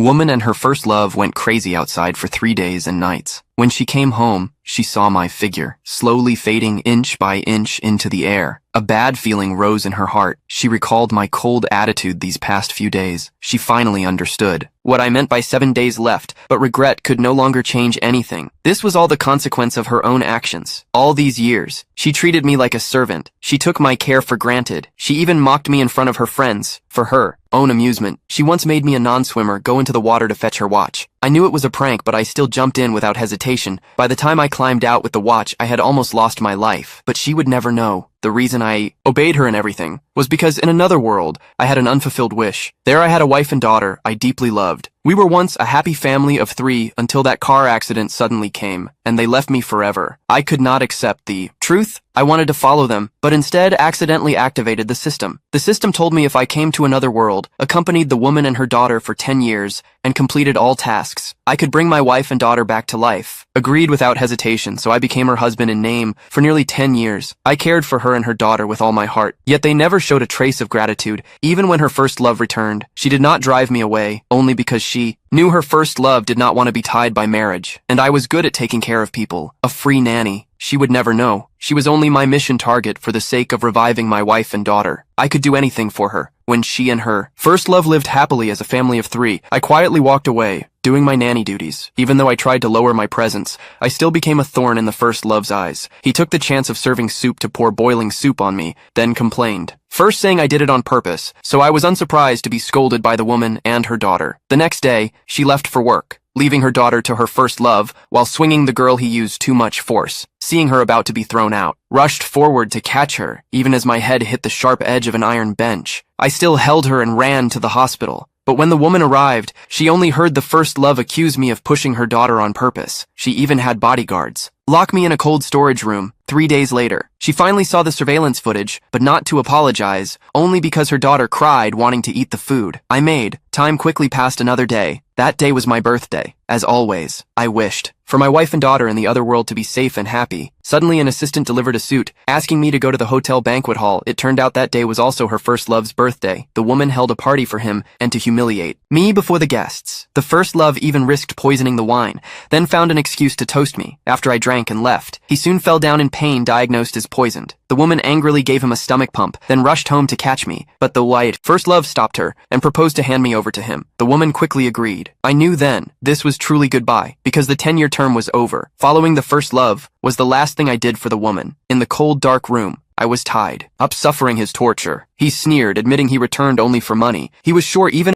Woman and her first love went crazy outside for 3 days and nights. When she came home, she saw my figure, slowly fading inch by inch into the air. A bad feeling rose in her heart. She recalled my cold attitude these past few days. She finally understood what I meant by 7 days left, but regret could no longer change anything. This was all the consequence of her own actions. All these years, she treated me like a servant. She took my care for granted. She even mocked me in front of her friends, for her own amusement. She once made me a non-swimmer go into the water to fetch her watch. I knew it was a prank, but I still jumped in without hesitation. By the time I climbed out with the watch, I had almost lost my life. But she would never know. The reason I obeyed her in everything was because in another world, I had an unfulfilled wish. There I had a wife and daughter I deeply loved. We were once a happy family of 3 until that car accident suddenly came, and they left me forever. I could not accept the truth. I wanted to follow them, but instead accidentally activated the system. The system told me if I came to another world, accompanied the woman and her daughter for 10 years, and completed all tasks, I could bring my wife and daughter back to life. Agreed without hesitation, so I became her husband in name for nearly 10 years. I cared for her and her daughter with all my heart, yet they never showed a trace of gratitude. Even when her first love returned, she did not drive me away, only because she knew her first love did not want to be tied by marriage, and I was good at taking care of people, a free nanny. She would never know. She was only my mission target for the sake of reviving my wife and daughter. I could do anything for her. When she and her first love lived happily as a family of 3, I quietly walked away, doing my nanny duties. Even though I tried to lower my presence, I still became a thorn in the first love's eyes. He took the chance of serving soup to pour boiling soup on me, then complained. First saying I did it on purpose, so I was unsurprised to be scolded by the woman and her daughter. The next day, she left for work, leaving her daughter to her first love while swinging the girl he used too much force. Seeing her about to be thrown out, rushed forward to catch her, even as my head hit the sharp edge of an iron bench. I still held her and ran to the hospital. But when the woman arrived, she only heard the first love accuse me of pushing her daughter on purpose. She even had bodyguards. Lock me in a cold storage room. 3 days later, she finally saw the surveillance footage, but not to apologize, only because her daughter cried wanting to eat the food I made. Time quickly passed another day. That day was my birthday. As always, I wished for my wife and daughter in the other world to be safe and happy. Suddenly an assistant delivered a suit, asking me to go to the hotel banquet hall. It turned out that day was also her first love's birthday. The woman held a party for him and to humiliate me before the guests. The first love even risked poisoning the wine, then found an excuse to toast me after I drank and left. He soon fell down in pain, diagnosed as poisoned. The woman angrily gave him a stomach pump, then rushed home to catch me, but the white first love stopped her and proposed to hand me over to him. The woman quickly agreed. I knew then this was truly goodbye, because the 10-year term was over. Following the first love was the last thing I did for the woman. In the cold, dark room, I was tied up, suffering his torture. He sneered, admitting he returned only for money. He was sure even